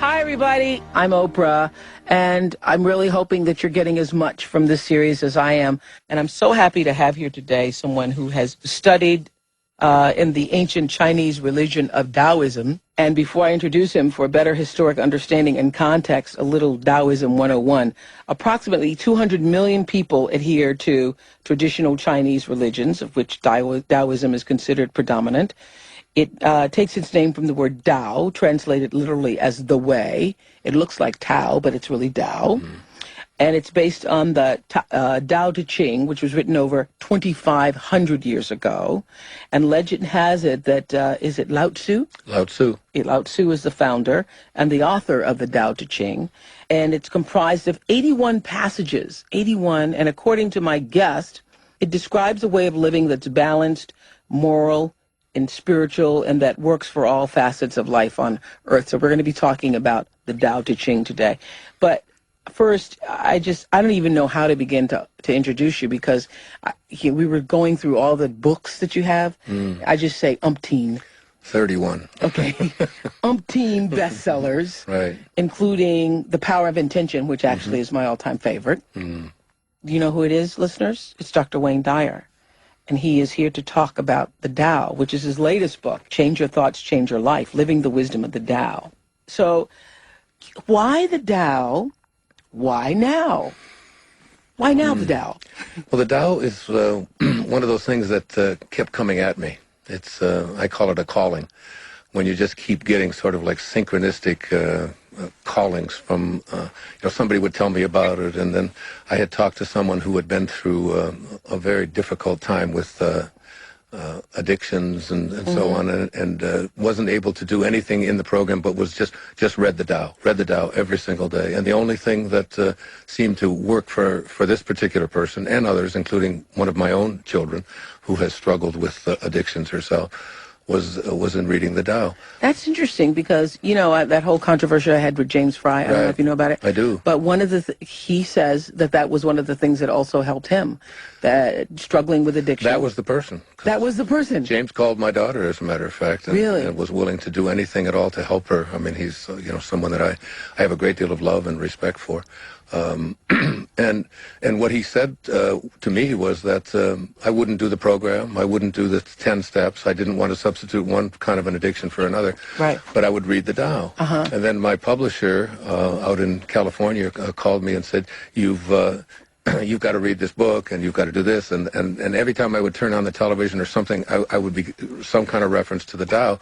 Hi, everybody. I'm Oprah, and I'm really hoping that you're getting as much from this series as I am. And I'm so happy to have here today someone who has studied in the ancient Chinese religion of Daoism. And before I introduce him, for a better historic understanding and context, a little Daoism 101. Approximately 200 million people adhere to traditional Chinese religions, of which Daoism is considered predominant. It takes its name from the word Dao, translated literally as the way. It looks like Tao, but it's really Dao. Mm-hmm. And it's based on the Tao Te Ching, which was written over 2,500 years ago. And legend has it that, is it Lao Tzu? Lao Tzu. Lao Tzu is the founder and the author of the Tao Te Ching. And it's comprised of 81 passages, 81. And according to my guest, it describes a way of living that's balanced, moral, and spiritual, and that works for all facets of life on Earth. So we're going to be talking about the Tao Te Ching today. But first, I don't even know how to begin to introduce you, because we were going through all the books that you have. I just say umpteen. 31. Okay. Umpteen bestsellers. Right. Including The Power of Intention, which actually is my all-time favorite. Do you know who it is, listeners? It's Dr. Wayne Dyer. And he is here to talk about the Tao, which is his latest book, Change Your Thoughts, Change Your Life, Living the Wisdom of the Tao. So why the Tao? Why now? Why now the Tao? Well, the Tao is one of those things that kept coming at me. It's I call it a calling. When you just keep getting sort of like synchronistic callings from, somebody would tell me about it, and then I had talked to someone who had been through a very difficult time with addictions and so on, and wasn't able to do anything in the program, but was just read the Tao every single day. And the only thing that seemed to work for this particular person and others, including one of my own children who has struggled with addictions herself, was in reading the Tao. That's interesting, because, that whole controversy I had with James Fry, I don't know if you know about it. I do. But one of he says that was one of the things that also helped him, that struggling with addiction. That was the person. That was the person. James called my daughter, as a matter of fact, and was willing to do anything at all to help her. I mean, he's someone that I have a great deal of love and respect for. And what he said to me was that I wouldn't do the program, I wouldn't do the 10 steps, I didn't want to substitute one kind of an addiction for another, right? But I would read the Tao. And then my publisher out in California called me and said, you've got to read this book, and you've got to do this, and every time I would turn on the television or something, I would be some kind of reference to the Tao.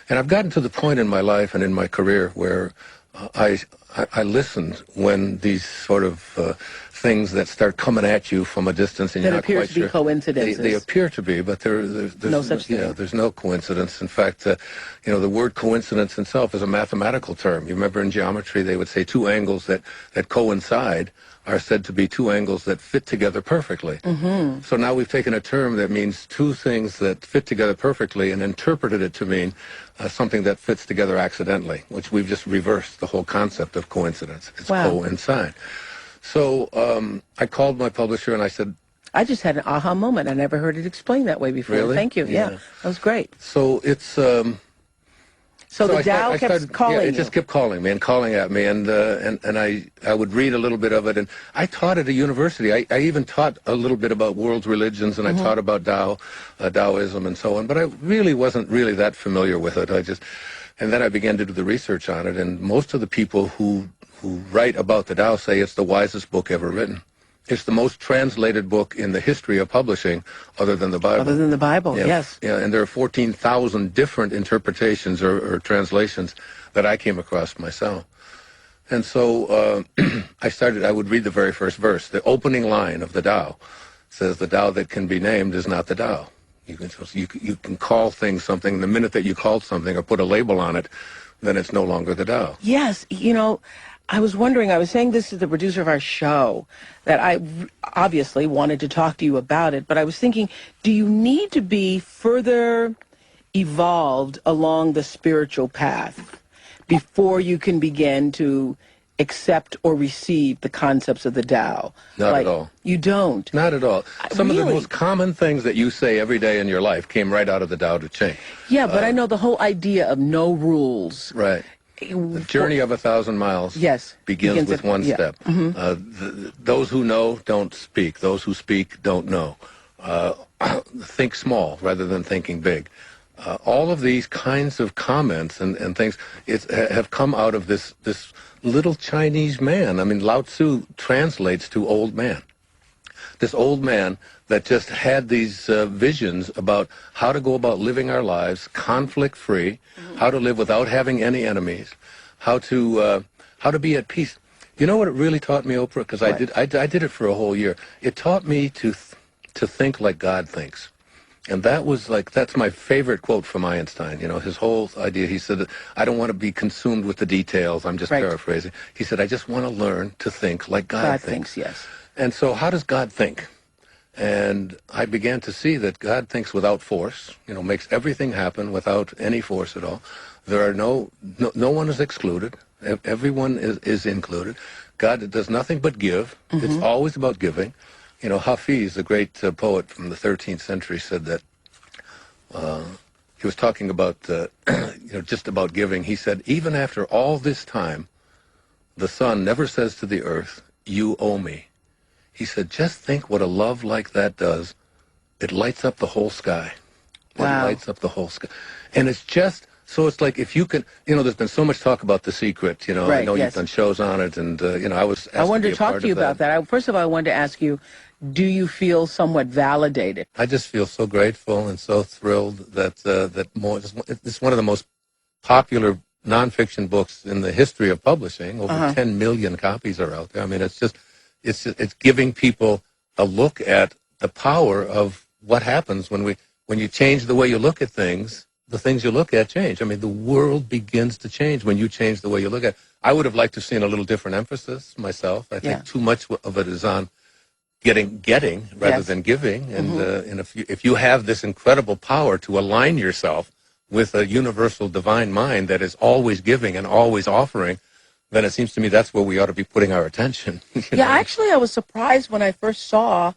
And I've gotten to the point in my life and in my career where I listened when these sort of things that start coming at you from a distance, and you're not quite sure. That appears to be coincidences. They appear to be, but there's no such thing. Yeah, there's no coincidence. In fact, the word coincidence itself is a mathematical term. You remember in geometry they would say two angles that coincide are said to be two angles that fit together perfectly. So now we've taken a term that means two things that fit together perfectly and interpreted it to mean something that fits together accidentally, which we've just reversed the whole concept of coincidence. It's coincide. So I called my publisher and I said, I just had an aha moment. I never heard it explained that way before. Really? Thank you. Yeah, that was great. So it's... So the Tao kept calling you. Yeah, it just kept calling me and calling at me, and I would read a little bit of it, and I taught at a university. I even taught a little bit about world religions, and I taught about Daoism and so on, but I really wasn't really that familiar with it. And then I began to do the research on it, and most of the people who write about the Tao say it's the wisest book ever written. It's the most translated book in the history of publishing, other than the Bible. Other than the Bible, yes. Yeah, and there are 14,000 different interpretations or translations that I came across myself. And so I would read the very first verse. The opening line of the Tao says, the Tao that can be named is not the Tao. You can call things something. The minute that you call something or put a label on it, then it's no longer the Tao. Yes, I was wondering, I was saying this to the producer of our show, that I obviously wanted to talk to you about it, but I was thinking, do you need to be further evolved along the spiritual path before you can begin to accept or receive the concepts of the Tao? Not at all. You don't? Not at all. Some really? of the most common things that you say every day in your life came right out of the Tao Te Ching. Yeah, but I know the whole idea of no rules. Right. The journey of 1,000 miles Yes. begins with one yeah. step. Those who know don't speak. Those who speak don't know. Uh, think small rather than thinking big. All of these kinds of comments and things have come out of this little Chinese man. I mean, Lao Tzu translates to old man. This old man that just had these visions about how to go about living our lives conflict-free, how to live without having any enemies, how to be at peace. You know what it really taught me, Oprah? Because I did it for a whole year. It taught me to think like God thinks. And that's my favorite quote from Einstein. You know, his whole idea, he said, I don't want to be consumed with the details. I'm just paraphrasing. He said, I just want to learn to think like God thinks. Yes. And so how does God think? And I began to see that God thinks without force, you know, makes everything happen without any force at all. There are no one is excluded. Everyone is included. God does nothing but give. It's always about giving. You know, Hafiz, the great poet from the 13th century, said that he was talking about, just about giving. He said, even after all this time, the sun never says to the earth, you owe me. He said, just think what a love like that does. It lights up the whole sky. Wow. It lights up the whole sky. And it's just, so it's like if you can, you know, there's been so much talk about The Secret, you know, I know you've done shows on it, and, I was asked I wanted to be a talk part to you of that. about that. First of all, I wanted to ask you, do you feel somewhat validated? I just feel so grateful and so thrilled that it's one of the most popular nonfiction books in the history of publishing. Over 10 million copies are out there. I mean, it's giving people a look at the power of what happens when you change the way you look at things. The things you look at change. I mean, the world begins to change when you change the way you look at it. I would have liked to have seen a little different emphasis myself. I think too much of it is on getting rather than giving. And if you have this incredible power to align yourself with a universal divine mind that is always giving and always offering, then it seems to me that's where we ought to be putting our attention. Actually, I was surprised when I first saw,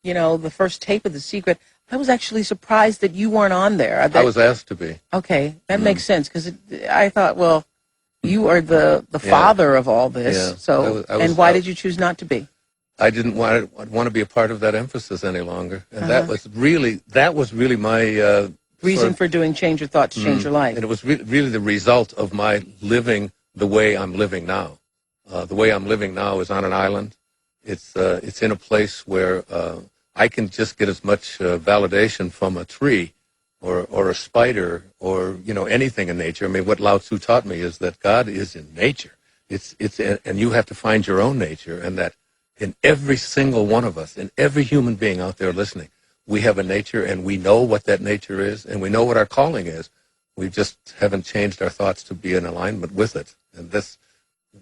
the first tape of The Secret. I was actually surprised that you weren't on there. I was asked to be. Okay, that makes sense, because I thought, well, you are the father of all this. Yeah. So, and why did you choose not to be? I didn't want to be a part of that emphasis any longer, and that was really my reason for doing Change Your Thoughts, Change Your Life. And it was really the result of my living the way I'm living now. The way I'm living now is on an island. It's in a place where I can just get as much validation from a tree or a spider or anything in nature. I mean, what Lao Tzu taught me is that God is in nature. And you have to find your own nature, and that in every single one of us, in every human being out there listening, we have a nature, and we know what that nature is, and we know what our calling is. We just haven't changed our thoughts to be in alignment with it. And this,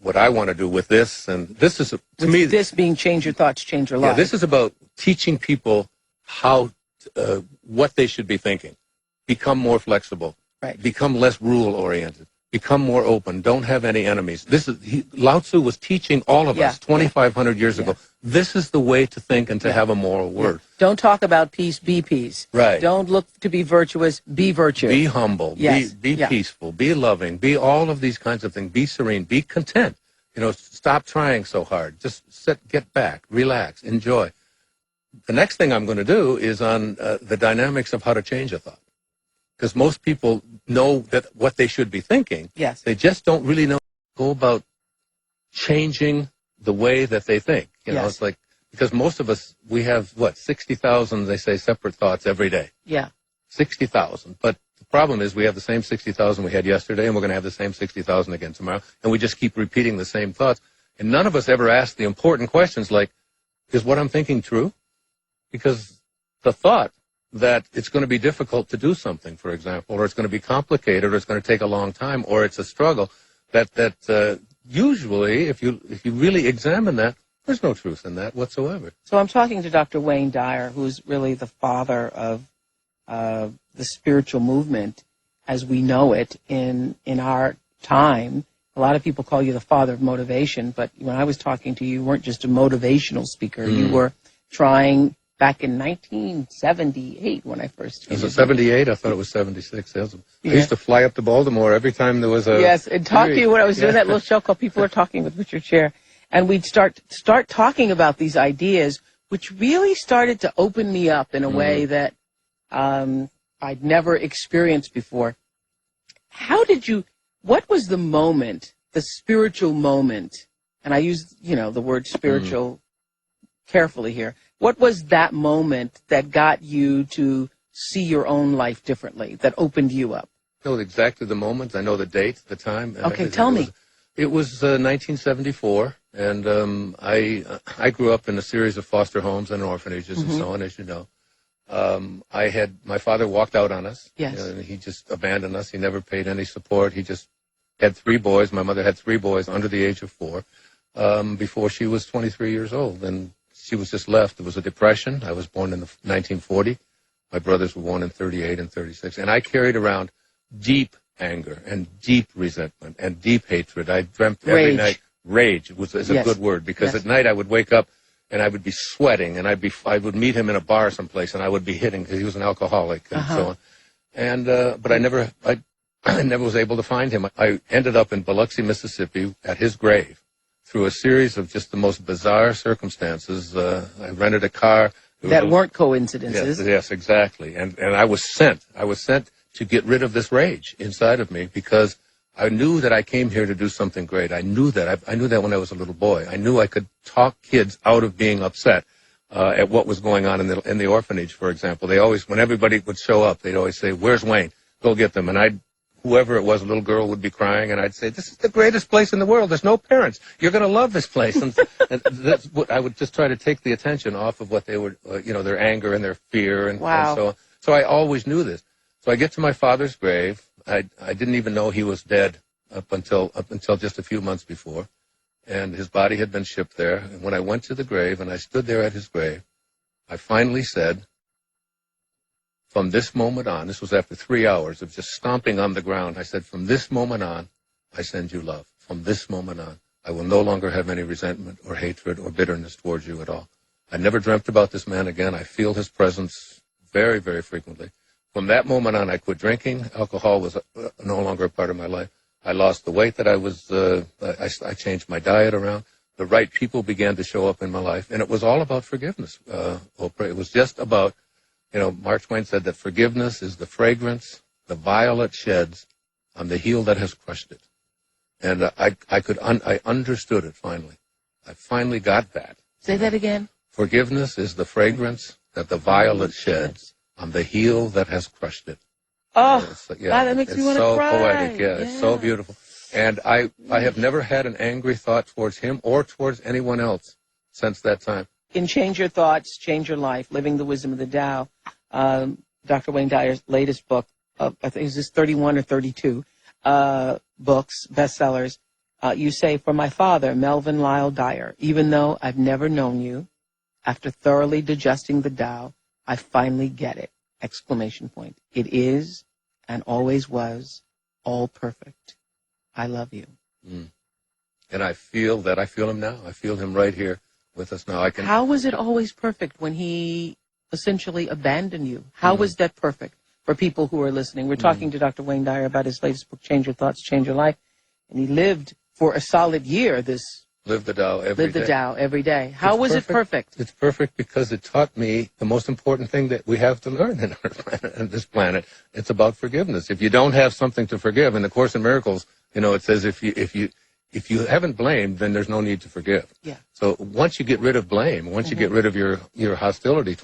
what I want to do with this, and this is, to me... This being Change Your Thoughts, Change Your Life. Yeah, this is about teaching people how, what they should be thinking. Become more flexible. Right. Become less rule-oriented. Become more open. Don't have any enemies. Lao Tzu was teaching all of us 2,500 years ago. This is the way to think and to have a moral word. Don't talk about peace, be peace. Right. Don't look to be virtuous, be virtuous. Be humble. Yes. Be peaceful. Be loving. Be all of these kinds of things. Be serene. Be content. Stop trying so hard. Just get back, relax, enjoy. The next thing I'm going to do is on the dynamics of how to change a thought. Because most people know that what they should be thinking. Yes. They just don't really know go about changing the way that they think. It's like, because most of us, we have, 60,000, they say, separate thoughts every day. Yeah. 60,000. But the problem is we have the same 60,000 we had yesterday, and we're going to have the same 60,000 again tomorrow. And we just keep repeating the same thoughts. And none of us ever ask the important questions like, is what I'm thinking true? Because the thought that it's going to be difficult to do something, for example, or it's going to be complicated, or it's going to take a long time, or it's a struggle, that usually, if you really examine that, there's no truth in that whatsoever. So I'm talking to Dr. Wayne Dyer, who's really the father of the spiritual movement as we know it in our time. A lot of people call you the father of motivation, but when I was talking to you, you weren't just a motivational speaker. You were trying back in 1978 when I first Was it interviewed. 78? I thought it was 76. I Yeah. used to fly up to Baltimore every time there was a... Yes, and talk to series. you when I was doing Yeah. that little show called People Are Talking with Richard Scher. And we'd start talking about these ideas, which really started to open me up in a way that I'd never experienced before. What was the moment, the spiritual moment, and I use, the word spiritual carefully here. What was that moment that got you to see your own life differently, that opened you up? I know exactly the moment. I know the date, the time. Okay, tell me. It was 1974, and I grew up in a series of foster homes and orphanages and so on, as you know. My father walked out on us. Yes. And he just abandoned us. He never paid any support. He just had 3 boys. My mother had 3 boys under the age of 4 before she was 23 years old, and she was just left. There was a depression. I was born in 1940. My brothers were born in 38 and 36, and I carried around deep anger and deep resentment and deep hatred. I dreamt every night. Rage is a good word, because at night I would wake up and I would be sweating, and I would meet him in a bar someplace, and I would be hitting because he was an alcoholic and so on. And but I never was able to find him. I ended up in Biloxi, Mississippi, at his grave through a series of just the most bizarre circumstances. I rented a car. That weren't coincidences. Yes, exactly. And I was sent to get rid of this rage inside of me, because I knew that I came here to do something great. I knew that. I knew that when I was a little boy. I knew I could talk kids out of being upset at what was going on in the orphanage, for example. They always, when everybody would show up, they'd always say, "Where's Wayne? Go get them." And whoever it was, a little girl would be crying, and I'd say, "This is the greatest place in the world. There's no parents. You're going to love this place." And that's what I would just try to take the attention off of what they were, their anger and their fear and so on. So I always knew this. So I get to my father's grave. I didn't even know he was dead up until just a few months before, and his body had been shipped there. And when I went to the grave and I stood there at his grave, I finally said, from this moment on, this was after 3 hours of just stomping on the ground, I said, from this moment on, I send you love. From this moment on, I will no longer have any resentment or hatred or bitterness towards you at all. I never dreamt about this man again. I feel his presence very, very frequently. From that moment on, I quit drinking. Alcohol was no longer a part of my life. I lost the weight that I was, I changed my diet around. The right people began to show up in my life. And it was all about forgiveness, Oprah. It was just about, Mark Twain said that forgiveness is the fragrance the violet sheds on the heel that has crushed it. And I understood it finally. I finally got that. Say that again. Forgiveness is the fragrance that the violet sheds on the heel that has crushed it. Oh, that makes me want to cry. It's so poetic. Yeah, it's so beautiful. And I have never had an angry thought towards him or towards anyone else since that time. In Change Your Thoughts, Change Your Life, Living the Wisdom of the Tao, Dr. Wayne Dyer's latest book, I think it's just 31 or 32 books, bestsellers. You say, for my father, Melvin Lyle Dyer, even though I've never known you, after thoroughly digesting the Tao, I finally get it! Exclamation point. It is and always was all perfect. I love you. And I feel that. I feel him now. I feel him right here with us now. How was it always perfect when he essentially abandoned you? How was that perfect for people who are listening? We're talking to Dr. Wayne Dyer about his latest book, Change Your Thoughts, Change Your Life. And he lived for a solid year Live the Tao every day. Live the Tao every day. How was it perfect? It's perfect because it taught me the most important thing that we have to learn in our planet, on this planet. It's about forgiveness. If you don't have something to forgive, in the Course in Miracles, it says if you haven't blamed, then there's no need to forgive. Yeah. So once you get rid of blame, once you get rid of your hostility,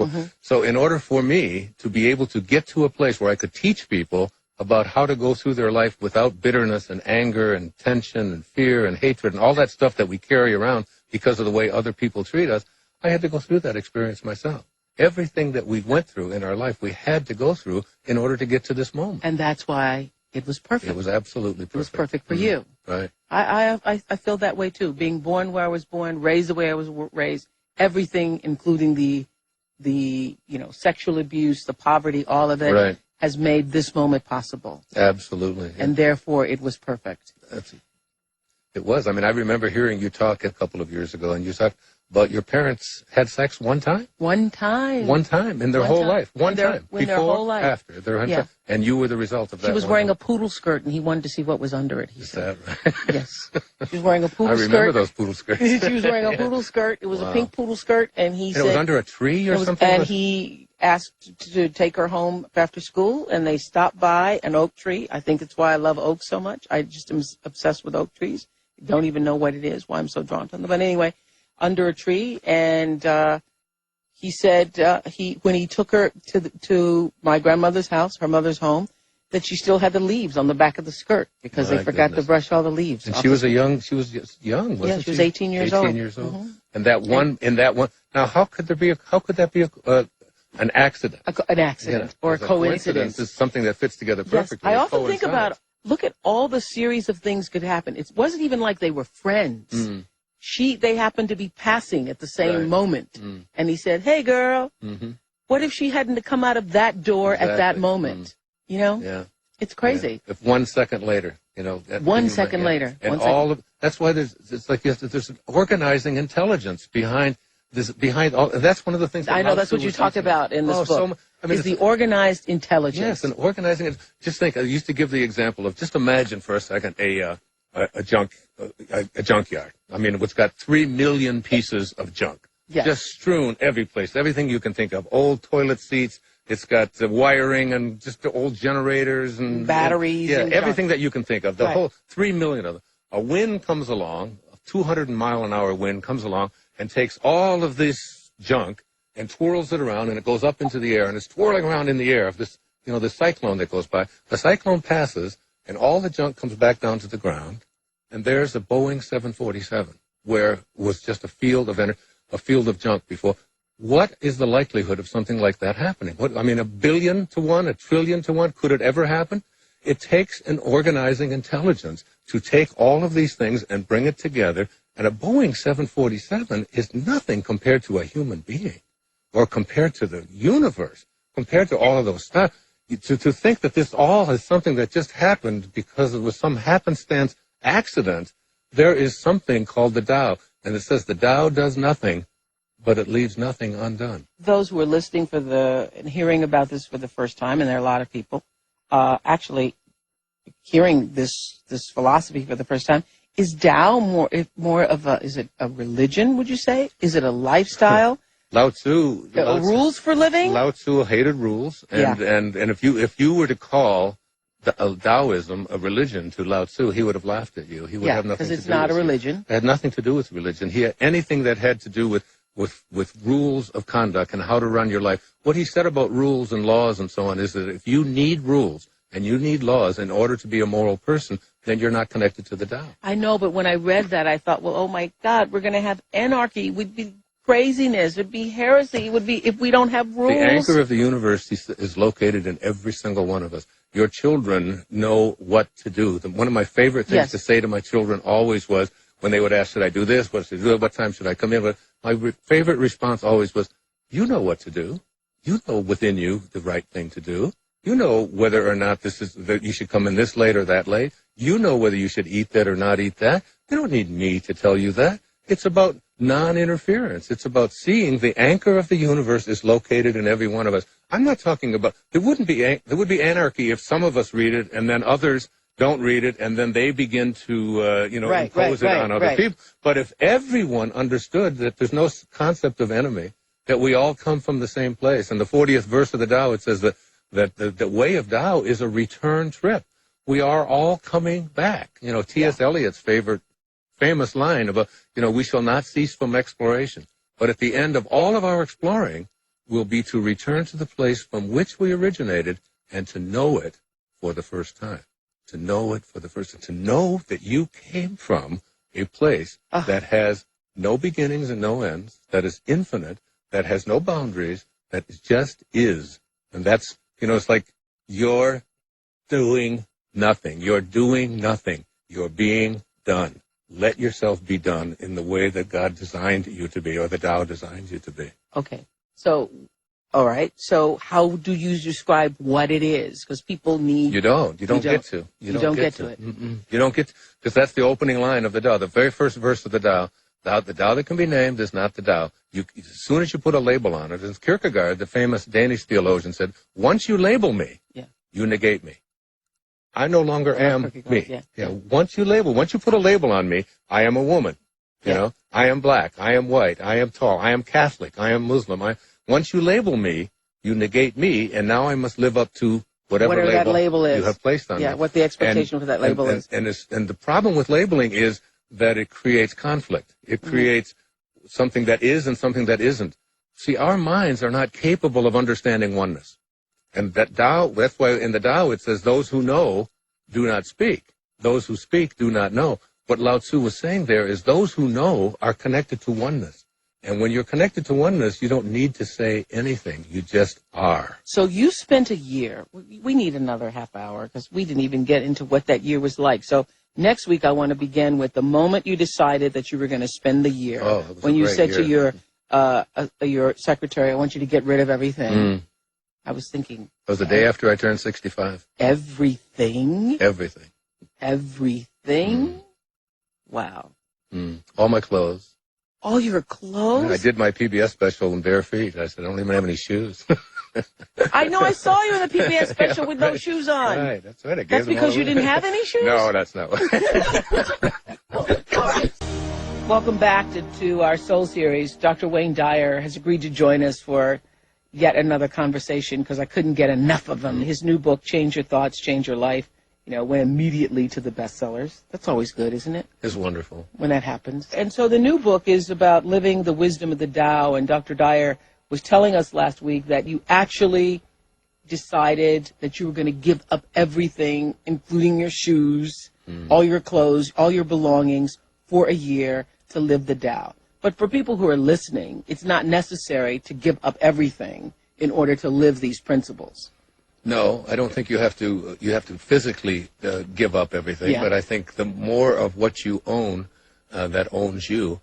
so in order for me to be able to get to a place where I could teach people about how to go through their life without bitterness and anger and tension and fear and hatred and all that stuff that we carry around because of the way other people treat us, I had to go through that experience myself. Everything that we went through in our life, we had to go through in order to get to this moment. And that's why it was perfect. It was absolutely perfect. It was perfect for you. Right. I feel that way too. Being born where I was born, raised the way I was raised, everything, including the sexual abuse, the poverty, all of it. Right. Has made this moment possible. Absolutely. Yeah. And therefore, it was perfect. It was. I mean, I remember hearing you talk a couple of years ago, and you talked but your parents had sex one time? One time. One time in their whole life. One time. In their whole life. After. Yeah. And you were the result of that. She was wearing a poodle skirt, and he wanted to see what was under it, he said. Is that right? Yes. She was wearing a poodle skirt. I remember those poodle skirts. She was wearing a poodle skirt. It was a pink poodle skirt, and he said... it was under a tree or something? And he asked to take her home after school, and they stopped by an oak tree. I think it's why I love oaks so much. I just am obsessed with oak trees. Don't even know what it is, why I'm so drawn to them. But anyway, under a tree, and he said when he took her to my grandmother's house, her mother's home, that she still had the leaves on the back of the skirt because they forgot to brush all the leaves. And she was young, wasn't she? Yeah, she was 18 years old. 18 years old. Mm-hmm. And that one, now how could that be an accident? An accident or a coincidence. Is something that fits together perfectly. Yes, I often think about, look at all the series of things could happen. It wasn't even like they were friends. Mm. They happened to be passing at the same moment. Mm. And he said, hey, girl, what if she hadn't come out of that door at that moment? You know? Yeah. It's crazy. Yeah. If 1 second later, you know. 1 second later. And that's why there's an organizing intelligence behind this, and that's one of the things. I know, that's what you talk about in this book. Is the organized intelligence. Yes, and organizing it. Just think, I used to give the example of, just imagine for a second a junkyard. I mean, it's got 3 million pieces of junk. Yes. Just strewn every place, everything you can think of. Old toilet seats. It's got wiring and just the old generators and batteries. And everything that you can think of. The whole 3 million of them. A wind comes along, a 200-mile-an-hour wind comes along and takes all of this junk and twirls it around, and it goes up into the air, and it's twirling around in the air of this, this cyclone that goes by. The cyclone passes, and all the junk comes back down to the ground, and there's a Boeing 747, where it was just a field of junk before. What is the likelihood of something like that happening? 1 billion to 1, 1 trillion to 1? Could it ever happen? It takes an organizing intelligence to take all of these things and bring it together. And a Boeing 747 is nothing compared to a human being or compared to the universe, compared to all of those stuff. To think that this all is something that just happened because it was some happenstance accident, there is something called the Tao. And it says the Tao does nothing, but it leaves nothing undone. Those who are listening and hearing about this for the first time, and there are a lot of people actually hearing this philosophy for the first time, is Tao more of is it a religion, would you say? Is it a lifestyle? Lao Tzu. Rules for living? Lao Tzu hated rules. And if you were to call Daoism a religion to Lao Tzu, he would have laughed at you. He would have nothing to do with it. Because it's not a religion. It had nothing to do with religion. Anything that had to do with rules of conduct and how to run your life. What he said about rules and laws and so on is that if you need rules and you need laws in order to be a moral person, then you're not connected to the Tao. I know, but when I read that, I thought, well, oh my God, we're going to have anarchy. It would be craziness. It would be heresy. It would be if we don't have rules. The anchor of the universe is located in every single one of us. Your children know what to do. One of my favorite things to say to my children always was, when they would ask, should I do this? What time should I come in? But my favorite response always was, you know what to do. You know within you the right thing to do. You know whether or not that you should come in this late or that late. You know whether you should eat that or not eat that. You don't need me to tell you that. It's about non-interference. It's about seeing the anchor of the universe is located in every one of us. I'm not talking about, there would be anarchy if some of us read it and then others don't read it, and then they begin to, impose it on other people. But if everyone understood that there's no concept of enemy, that we all come from the same place, and the 40th verse of the Tao, it says that the way of Tao is a return trip. We are all coming back. T.S. Eliot's famous line about, we shall not cease from exploration. But at the end of all of our exploring will be to return to the place from which we originated and to know it for the first time. To know it for the first time. To know that you came from a place that has no beginnings and no ends, that is infinite, that has no boundaries, that just is. And that's, it's like you're doing nothing. You're doing nothing. You're being done. Let yourself be done in the way that God designed you to be, or the Tao designed you to be. Okay. So, all right. So how do you describe what it is? Because people need... You don't get to. You don't get to it. Mm-mm. You don't get to, because that's the opening line of the Tao. The very first verse of the Tao, The Tao that can be named is not the Tao. As soon as you put a label on it, as Kierkegaard, the famous Danish theologian, said, once you label me, you negate me. I no longer am me. Once you put a label on me, I am a woman. You know, I am black, I am white, I am tall, I am Catholic, I am Muslim. Once you label me, you negate me, and now I must live up to whatever that label is. You have placed on me. Yeah, what the expectation for that label is. And the problem with labeling is that it creates conflict. It creates something that is and something that isn't. See, our minds are not capable of understanding oneness. And that Tao, that's why in the Tao it says, those who know do not speak. Those who speak do not know. What Lao Tzu was saying there is those who know are connected to oneness. And when you're connected to oneness, you don't need to say anything. You just are. So you spent a year. We need another half hour because we didn't even get into what that year was like. So next week I want to begin with the moment you decided that you were going to spend the year. Oh, it was when a you great said year. to your secretary, I want you to get rid of everything. I was thinking. It was the day after I turned 65. Everything? Everything. Everything? Wow. All my clothes. All your clothes? I did my PBS special in bare feet. I said, I don't even have any shoes. I know, I saw you in the PBS special with no shoes on. Right, that's right. I gave That's them because all you away. didn't have any shoes? No, that's not what. Welcome back to our Soul Series. Dr. Wayne Dyer has agreed to join us for yet another conversation because I couldn't get enough of him. His new book, Change Your Thoughts, Change Your Life, went immediately to the bestsellers. That's always good, isn't it? It's wonderful. When that happens. And so the new book is about living the wisdom of the Tao, and Dr. Dyer was telling us last week that you actually decided that you were going to give up everything, including your shoes, all your clothes, all your belongings, for a year to live the Tao. But for people who are listening, it's not necessary to give up everything in order to live these principles. No, I don't think you have to physically give up everything, but I think the more of what you own that owns you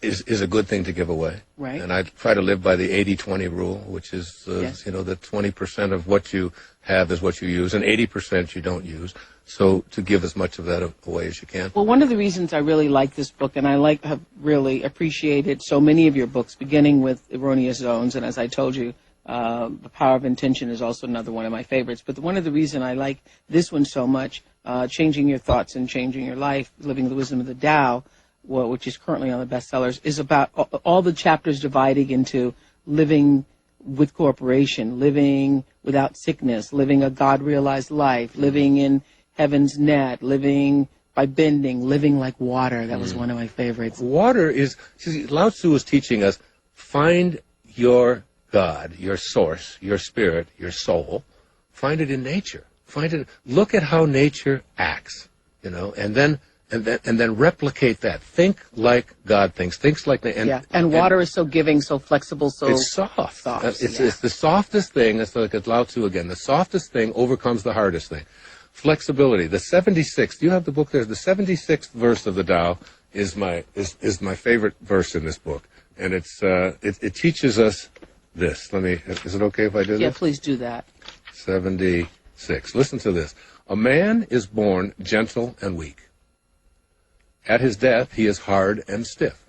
is a good thing to give away. Right. And I try to live by the 80-20 rule, which is, that 20% of what you have is what you use, and 80% you don't use. So to give as much of that away as you can. Well, one of the reasons I really like this book, and I have really appreciated so many of your books, beginning with Erroneous Zones, and as I told you, The Power of Intention is also another one of my favorites. But one of the reasons I like this one so much, Changing Your Thoughts and Changing Your Life, Living the Wisdom of the Tao, which is currently on the bestsellers, is about all the chapters dividing into living with cooperation, living without sickness, living a God-realized life, living in heaven's net, living by bending, living like water. That was one of my favorites. Water is, Lao Tzu is teaching us, find your God, your source, your spirit, your soul, find it in nature. Look at how nature acts, and then replicate that. Think like God thinks. And water is so giving, so flexible, so it's soft. It's the softest thing. It's like Lao Tzu again. The softest thing overcomes the hardest thing. Flexibility. The 76th. Do you have the book there? The 76th verse of the Tao is my favorite verse in this book, and it teaches us this. Is it okay if I do this? Yeah, please do that. 76. Listen to this. A man is born gentle and weak. At his death, he is hard and stiff.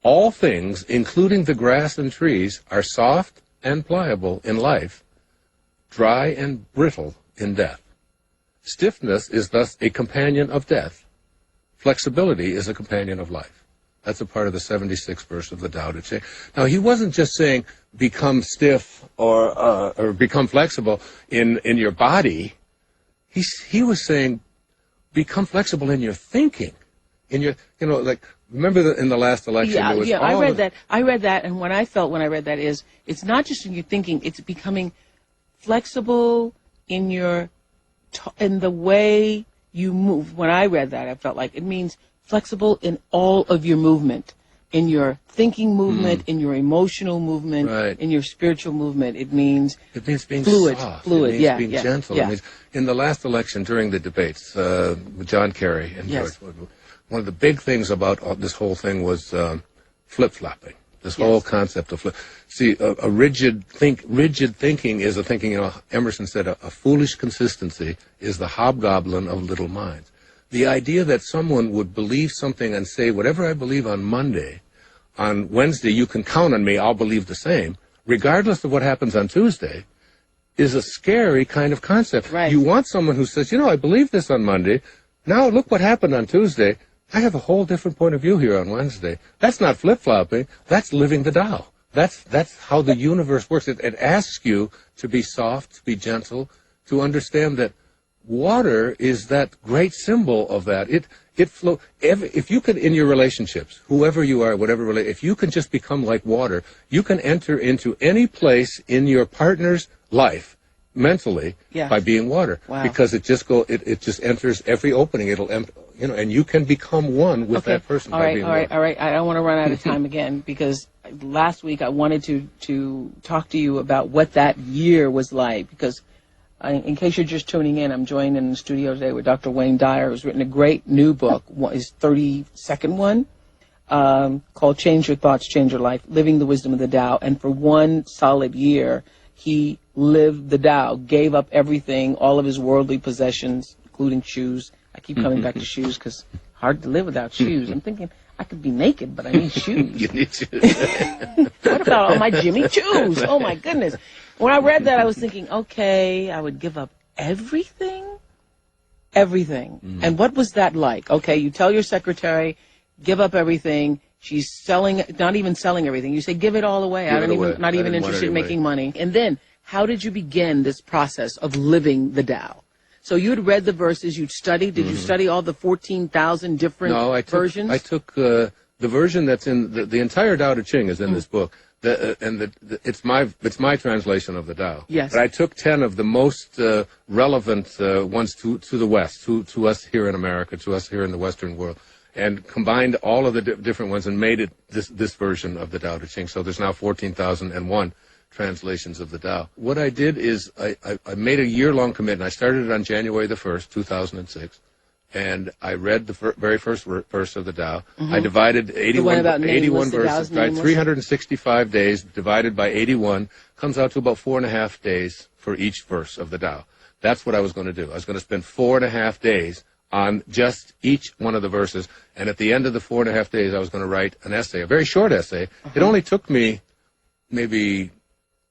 All things, including the grass and trees, are soft and pliable in life, dry and brittle in death. Stiffness is thus a companion of death. Flexibility is a companion of life. That's a part of the 76th verse of the Tao Te Ching. Now, he wasn't just saying become stiff or become flexible in your body. He was saying become flexible in your thinking. In your, remember in the last election? I read that, and what I felt when I read that is it's not just in your thinking; it's becoming flexible in in the way you move. When I read that, I felt like it means flexible in all of your movement, in your thinking movement, in your emotional movement, in your spiritual movement. It means being fluid, soft. fluid, it means being gentle. Yeah. It means in the last election during the debates with John Kerry and George Wood, one of the big things about this whole thing was flip-flopping. This whole concept of a rigid thinking is a thinking. Emerson said a foolish consistency is the hobgoblin of little minds. the idea that someone would believe something and say, whatever I believe on Monday, on Wednesday you can count on me, I'll believe the same, regardless of what happens on Tuesday, is a scary kind of concept. Right. You want someone who says, I believe this on Monday. Now look what happened on Tuesday. I have a whole different point of view here on Wednesday. That's not flip-flopping. That's living the Tao. That's how the universe works. It asks you to be soft, to be gentle, to understand that water is that great symbol of that. It flow. If you could, in your relationships, whoever you are, whatever, if you can just become like water, you can enter into any place in your partner's life mentally by being water. Wow. Because it just enters every opening. And you can become one with that person by being water. All right. I don't want to run out of time again, because last week I wanted to talk to you about what that year was like, because in case you're just tuning in, I'm joined in the studio today with Dr. Wayne Dyer, who's written a great new book, his 32nd one, called Change Your Thoughts, Change Your Life, Living the Wisdom of the Tao. And for one solid year, he lived the Tao, gave up everything, all of his worldly possessions, including shoes. I keep coming back to shoes because hard to live without shoes. I'm thinking I could be naked, but I need shoes. You need shoes. What about all my Jimmy Choos? Oh, my goodness. When I read that, I was thinking, okay, I would give up everything? Everything. Mm. And what was that like? Okay, you tell your secretary, give up everything. She's selling, not even selling everything. You say, give it all away. Not even interested in making money. And then, how did you begin this process of living the Tao? So you had read the verses, you'd studied. Did you study all the 14,000 different versions? I took the version that's in the entire Tao Te Ching is in this book. It's my translation of the Tao. Yes. But I took 10 of the most relevant ones to the West, to us here in America, to us here in the Western world, and combined all of the different ones and made it this version of the Tao Te Ching. So there's now 14,001 translations of the Tao. What I did is I made a year-long commitment. I started it on January the 1st, 2006. And I read the very first verse of the Tao. Mm-hmm. I divided 81 verses, right? 365 days divided by 81 comes out to about 4.5 days for each verse of the Tao. That's what I was going to do. I was going to spend 4.5 days on just each one of the verses. And at the end of the 4.5 days, I was going to write an essay, a very short essay. Uh-huh. It only took me maybe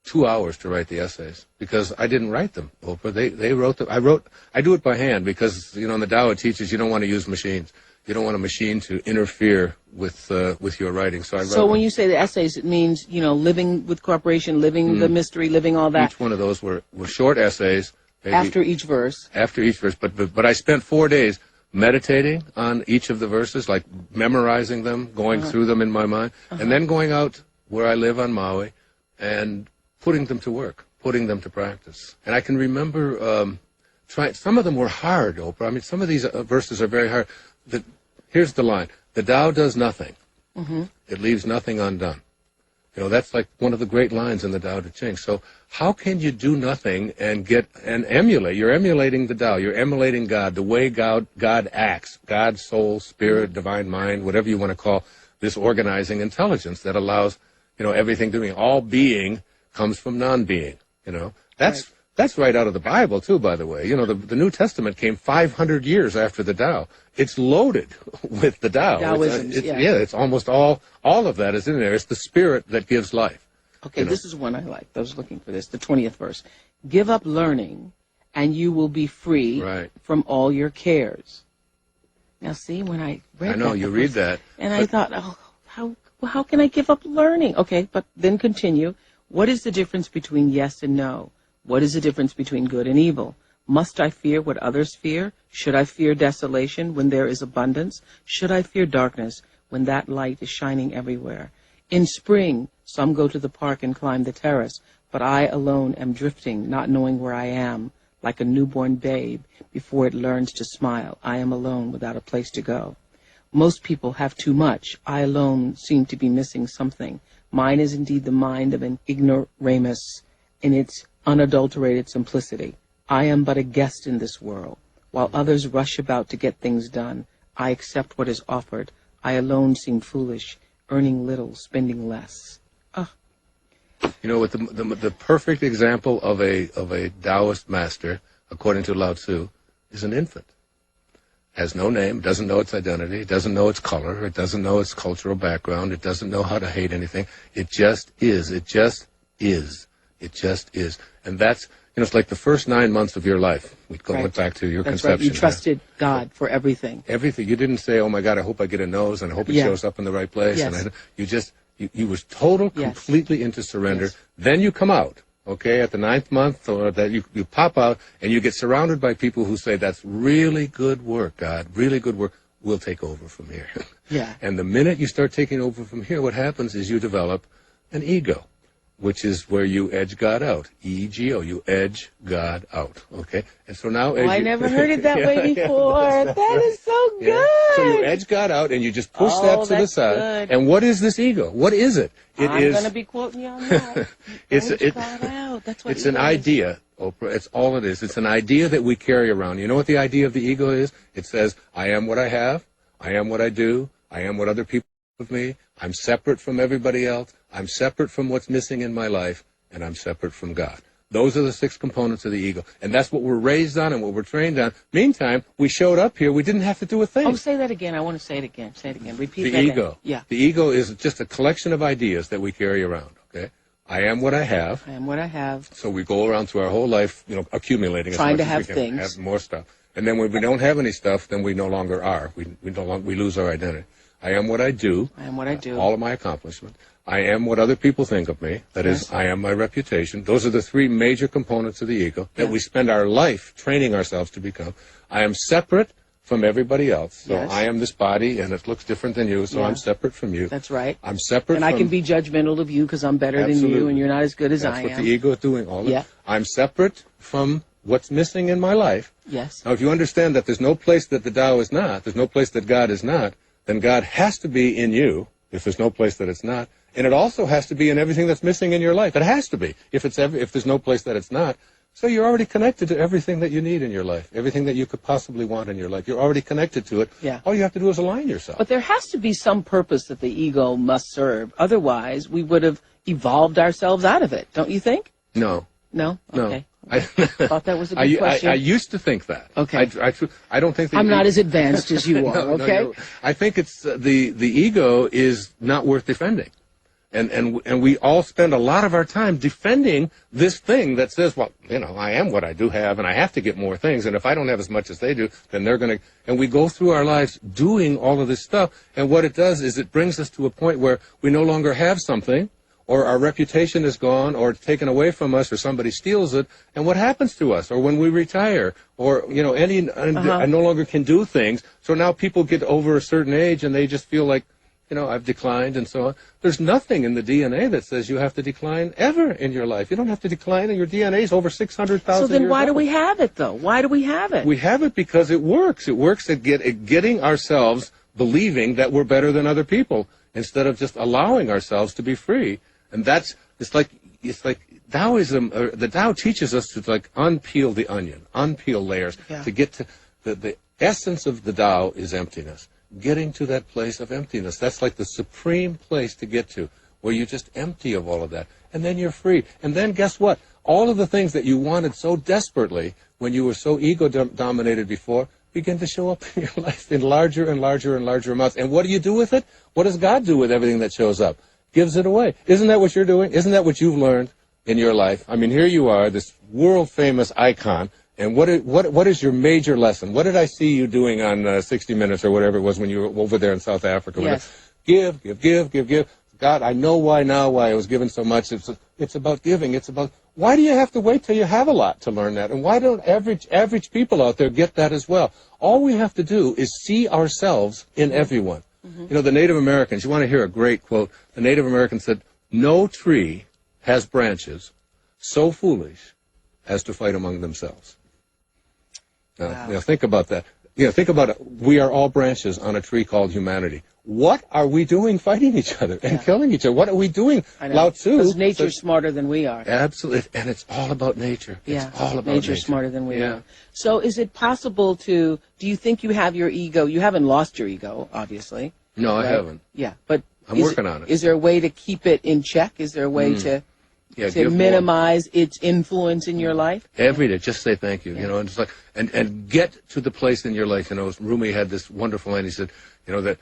2 hours to write the essays because I didn't write them, Oprah. They wrote them. I do it by hand because, in the Tao it teaches you don't want to use machines. You don't want a machine to interfere with your writing. So when you say the essays, it means, living with cooperation, living the mystery, living all that. Each one of those were short essays. After each verse. After each verse. But I spent 4 days meditating on each of the verses, like memorizing them, going through them in my mind, and then going out where I live on Maui and putting them to work, putting them to practice. And I can remember some of them were hard, Oprah. I mean, some of these verses are very hard. Here's the line. The Tao does nothing. Mm-hmm. It leaves nothing undone. That's like one of the great lines in the Tao Te Ching. So how can you do nothing and emulate? You're emulating the Tao. You're emulating God, the way God acts. God, soul, spirit, divine mind, whatever you want to call this organizing intelligence that allows, everything to be. All being comes from non-being, That's right out of the Bible, too, by the way. The New Testament came 500 years after the Tao. It's loaded with the Tao. Daoism, it's almost all of that is in there. It's the spirit that gives life. Okay, this is one I like. I was looking for this, the 20th verse. Give up learning, and you will be free from all your cares. Now, see, when I read that. I know, you read that. And I thought, how can I give up learning? Okay, but then continue. What is the difference between yes and no? What is the difference between good and evil? Must I fear what others fear? Should I fear desolation when there is abundance? Should I fear darkness when that light is shining everywhere? In spring, some go to the park and climb the terrace, but I alone am drifting, not knowing where I am, like a newborn babe before it learns to smile. I am alone without a place to go. Most people have too much. I alone seem to be missing something. Mine is indeed the mind of an ignoramus in its unadulterated simplicity. I am but a guest in this world. While others rush about to get things done, I accept what is offered. I alone seem foolish, earning little, spending less. With the perfect example of a Taoist master, according to Lao Tzu, is an infant. has no name, doesn't know its identity, doesn't know its color, it doesn't know its cultural background, it doesn't know how to hate anything. It just is. It just is. It just is. And that's, it's like the first 9 months of your life. We went back to your That's conception. Right. You trusted God for everything. Everything. You didn't say, oh my God, I hope I get a nose and I hope it shows up in the right place. Yes. And you was total, completely into surrender. Yes. Then you come out. Okay, at the 9th month, or that you pop out and you get surrounded by people who say, that's really good work, God, really good work. We'll take over from here. Yeah. And the minute you start taking over from here, what happens is you develop an ego, which is where you edge God out. E-G-O, you edge God out. Okay? And so now... I never heard it that way before. That is so good. Yeah. So you edge God out and you just push that to the side. Good. And what is this ego? What is it? I'm going to be quoting you on that. Edge God out. That's what it's an idea, Oprah. It's all it is. It's an idea that we carry around. You know what the idea of the ego is? It says, I am what I have. I am what I do. I am what other people do with me. I'm separate from everybody else. I'm separate from what's missing in my life. And I'm separate from God. Those are the 6 components of the ego. And that's what we're raised on and what we're trained on. Meantime, we showed up here. We didn't have to do a thing. Oh, say that again. I want to say it again. Say it again. Repeat that. The ego. Yeah. The ego is just a collection of ideas that we carry around, okay? I am what I have. I am what I have. So we go around through our whole life, accumulating trying as much to have as we can, things. have more stuff. And then when we don't have any stuff, then we no longer are. We lose our identity. I am what I do. I am what I do. All of my accomplishments. I am what other people think of me. That is, I am my reputation. Those are the 3 major components of the ego that we spend our life training ourselves to become. I am separate from everybody else. So I am this body, and it looks different than you, so I'm separate from you. That's right. I'm separate and from... I can be judgmental of you because I'm better than you, and you're not as good as I am. That's what the ego is doing all the time. I'm separate from what's missing in my life. Yes. Now, if you understand that there's no place that the Tao is not, there's no place that God is not, then God has to be in you, if there's no place that it's not. And it also has to be in everything that's missing in your life. It has to be, if there's no place that it's not. So you're already connected to everything that you need in your life, everything that you could possibly want in your life. You're already connected to it. Yeah. All you have to do is align yourself. But there has to be some purpose that the ego must serve. Otherwise, we would have evolved ourselves out of it. Don't you think? No. No? Okay. I thought that was a good question. I used to think that. Okay. I don't think that I'm not as advanced as you are, okay? No, I think it's the ego is not worth defending. And we all spend a lot of our time defending this thing that says, well, I am what I do have, and I have to get more things, and if I don't have as much as they do, then they're going to... And we go through our lives doing all of this stuff, and what it does is it brings us to a point where we no longer have something, or our reputation is gone, or taken away from us, or somebody steals it, and what happens to us? Or when we retire, or, I no longer can do things, so now people get over a certain age, and they just feel like, I've declined and so on. There's nothing in the DNA that says you have to decline ever in your life. You don't have to decline, and your DNA is over 600,000 years old. So then why do we have it, though? Why do we have it? We have it because it works. It works at getting ourselves believing that we're better than other people instead of just allowing ourselves to be free. And it's like Daoism, or the Tao teaches us to unpeel the onion, unpeel layers, to get to the essence of the Tao is emptiness. Getting to that place of emptiness. That's like the supreme place to get to, where you're just empty of all of that. And then you're free. And then guess what? All of the things that you wanted so desperately when you were so ego-dominated before begin to show up in your life in larger and larger and larger amounts. And what do you do with it? What does God do with everything that shows up? Gives it away. Isn't that what you're doing? Isn't that what you've learned in your life? I mean, here you are, this world-famous icon. And what is your major lesson? What did I see you doing on 60 Minutes or whatever it was when you were over there in South Africa? Yes. Give. God, I know why now, why I was given so much. It's about giving. It's about, why do you have to wait till you have a lot to learn that? And why don't average people out there get that as well? All we have to do is see ourselves in everyone. Mm-hmm. The Native Americans, you want to hear a great quote. The Native Americans said, no tree has branches so foolish as to fight among themselves. Wow. Think about that. Think about it. We are all branches on a tree called humanity. What are we doing fighting each other and killing each other? What are we doing? Lao Tzu. Because nature's smarter than we are. Absolutely. And it's all about nature. Yeah. It's all about nature's smarter than we are. So is it possible do you think you have your ego? You haven't lost your ego, obviously. No, right? I haven't. Yeah. But I'm working on it. Is there a way to keep it in check? Is there a way to Yeah, to give minimize its influence in your life? every day. Just say thank you. Yeah. You know, and it's like and get to the place in your life. You know, Rumi had this wonderful line. He said, you know, that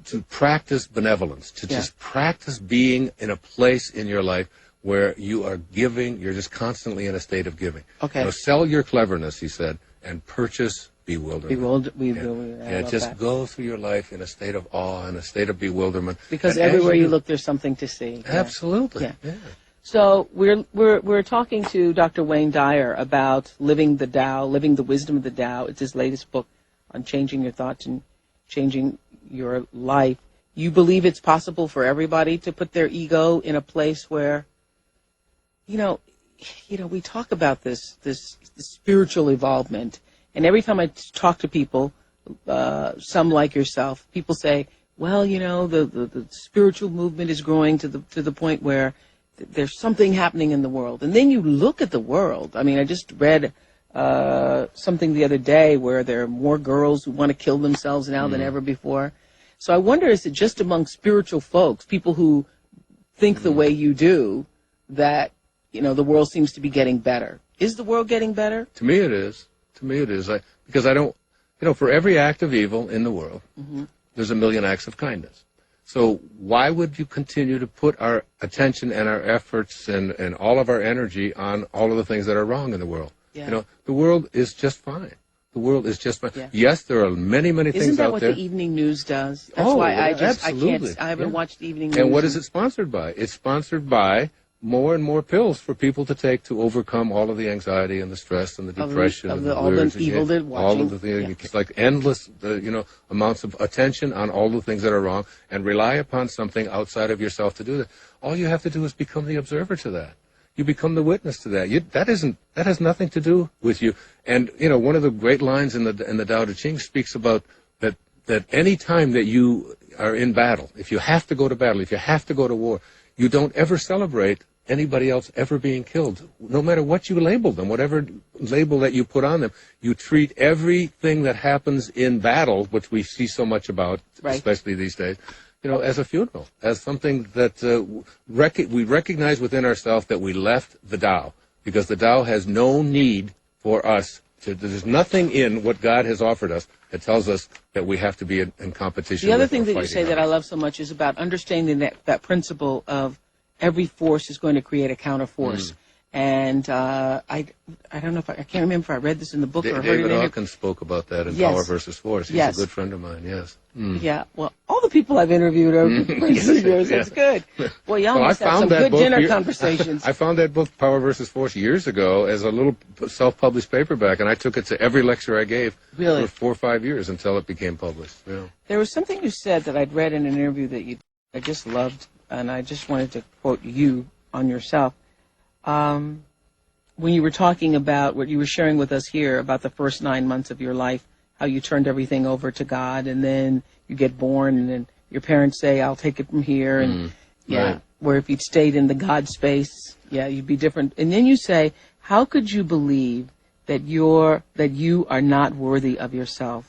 to practice benevolence, to just practice being in a place in your life where you are giving. You're just constantly in a state of giving. Okay. You know, sell your cleverness, he said, and purchase bewilderment. Yeah, just go through your life in a state of awe, in a state of bewilderment. Because and everywhere you look, there's something to see. Absolutely. Yeah. So we're talking to Dr. Wayne Dyer about living the Tao, living the wisdom of the Tao. It's his latest book on changing your thoughts and changing your life. You believe it's possible for everybody to put their ego in a place where, you know, we talk about this spiritual evolvement, and every time I talk to people, some like yourself, people say, well, you know, the spiritual movement is growing to the point where there's something happening in the world. And then you look at the world. I mean, I just read something the other day where there are more girls who want to kill themselves now than ever before. So I wonder, is it just among spiritual folks, people who think the way you do, that, you know, the world seems to be getting better? Is the world getting better? To me it is. Because I don't, you know, for every act of evil in the world, there's a million acts of kindness. So why would you continue to put our attention and our efforts and all of our energy on all of the things that are wrong in the world? Yeah. You know, the world is just fine. The world is just fine. Yeah. Yes, there are many things out there. Isn't that what the evening news does? That's why absolutely. I haven't watched the evening news. And what is it sponsored by? It's sponsored by more and more pills for people to take to overcome all of the anxiety and the stress and the depression and the all the evil they're watching. All of the things. It's like endless, amounts of attention on all the things that are wrong, and rely upon something outside of yourself to do that. All you have to do is become the observer to that. You become the witness to that. That has nothing to do with you. And you know, one of the great lines in the Tao Te Ching speaks about that any time that you are in battle, if you have to go to battle, if you have to go to war, you don't ever celebrate anybody else ever being killed, no matter what you label them, whatever label that you put on them. You treat everything that happens in battle, which we see so much about, especially these days, you know, as a funeral, as something that we recognize within ourselves that we left the Tao, because the Tao has no need for us. There's nothing in what God has offered us that tells us that we have to be in competition. The other thing that you say that I love so much is about understanding that principle of every force is going to create a counter force. And I don't know if I can't remember if I read this in the book or heard it in David Hawkins spoke about that in Power versus Force. He's a good friend of mine, yes. Yeah, well, all the people I've interviewed over the years, it's good. Well, y'all must have some good dinner conversations. I found that book, Power versus Force, years ago as a little self-published paperback, and I took it to every lecture I gave for 4 or 5 years until it became published. Yeah. There was something you said that I'd read in an interview that I just loved, and I just wanted to quote you on yourself. When you were talking about what you were sharing with us here about the first 9 months of your life, how you turned everything over to God, and then you get born, and then your parents say, I'll take it from here, and where if you'd stayed in the God space, you'd be different. And then you say, how could you believe that you are not worthy of yourself?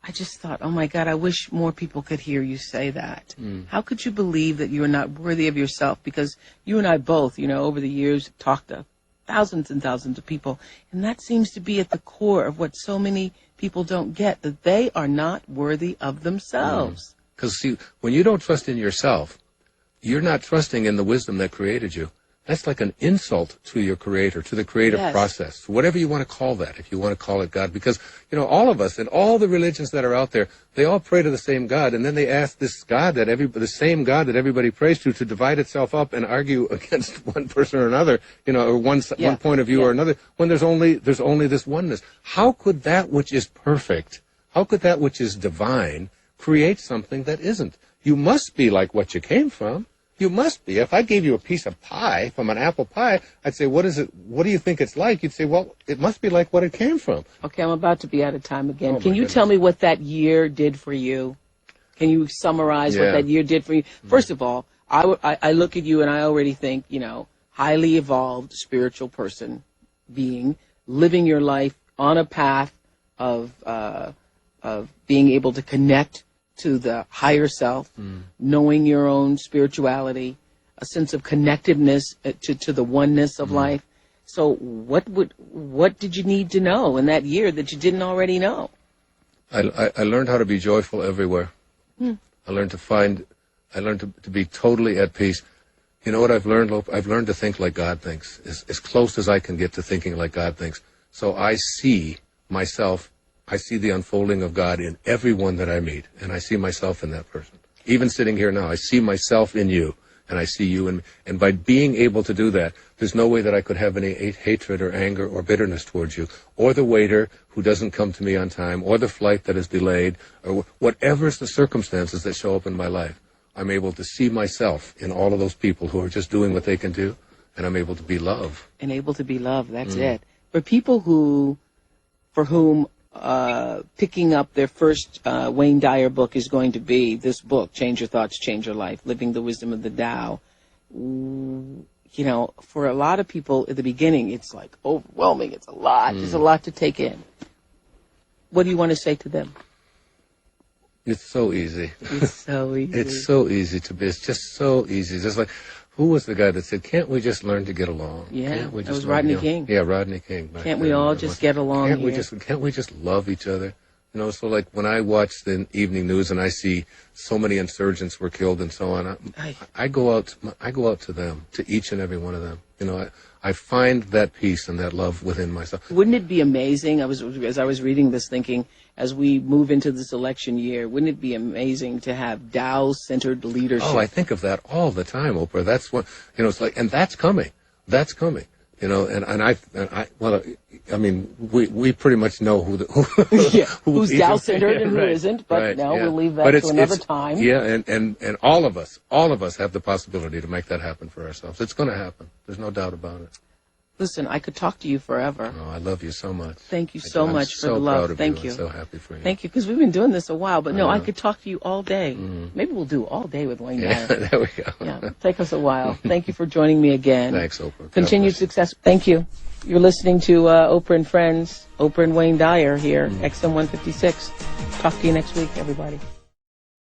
I just thought, oh my God, I wish more people could hear you say that. How could you believe that you are not worthy of yourself? Because you and I both, you know, over the years talked to thousands and thousands of people, and that seems to be at the core of what so many people don't get, that they are not worthy of themselves. Because see, when you don't trust in yourself, you're not trusting in the wisdom that created you. That's like an insult to your creator, to the creative process, whatever you want to call that, if you want to call it God. Because, you know, all of us and all the religions that are out there, they all pray to the same God. And then they ask this God the same God that everybody prays to divide itself up and argue against one person or another, you know, or one point of view or another, when there's only this oneness. How could that which is perfect, how could that which is divine create something that isn't? You must be like what you came from. You must be. If I gave you a piece of pie from an apple pie, I'd say, what is it? What do you think it's like? You'd say, well, it must be like what it came from. Okay, I'm about to be out of time again. Can you tell me what that year did for you? Can you summarize what that year did for you? First of all, I look at you and I already think, you know, highly evolved spiritual person, being, living your life on a path of being able to connect to the higher self, knowing your own spirituality, a sense of connectiveness to the oneness of life. So what did you need to know in that year that you didn't already know? I learned how to be joyful everywhere. I learned to be totally at peace. You know what I've learned, Lope? I've learned to think like God thinks, as close as I can get to thinking like God thinks. So I see myself, I see the unfolding of God in everyone that I meet, and I see myself in that person. Even sitting here now, I see myself in you, and I see you in me. And by being able to do that, there's no way that I could have any hatred or anger or bitterness towards you, or the waiter who doesn't come to me on time, or the flight that is delayed, or whatever's the circumstances that show up in my life. I'm able to see myself in all of those people who are just doing what they can do, and I'm able to be love. And able to be loved, that's it. For people for whom picking up their first Wayne Dyer book is going to be this book, Change Your Thoughts, Change Your Life, Living the Wisdom of the Tao, you know, for a lot of people at the beginning, it's like overwhelming. It's a lot. There's a lot to take in. What do you want to say to them? It's so easy. It's so easy. It's so easy to be. It's just so easy. Just like, who was the guy that said, "Can't we just learn to get along? Yeah, can't we that just was learn, Rodney King. Yeah, Rodney King. Can't we all just get along Can't here? Can't we just love each other? You know, so like when I watch the evening news and I see so many insurgents were killed and so on, I go out to them, to each and every one of them. You know, I find that peace and that love within myself. Wouldn't it be amazing? As I was reading this, thinking, as we move into this election year, wouldn't it be amazing to have Tao-centered leadership? Oh, I think of that all the time, Oprah. That's what, you know, it's like, and that's coming. That's coming. You know, I mean, we pretty much know who's Tao-centered and who isn't, but we'll leave that to another time. Yeah, and all of us have the possibility to make that happen for ourselves. It's going to happen. There's no doubt about it. Listen, I could talk to you forever. Oh, I love you so much. Thank you so much for the love. Thank you. I'm so happy for you. Thank you, because we've been doing this a while, but no, I could talk to you all day. Maybe we'll do all day with Wayne Dyer. There we go. Yeah, take us a while. Thank you for joining me again. Thanks, Oprah. Continued success. Thank you. You're listening to Oprah and Friends, Oprah and Wayne Dyer here, XM 156. Talk to you next week, everybody.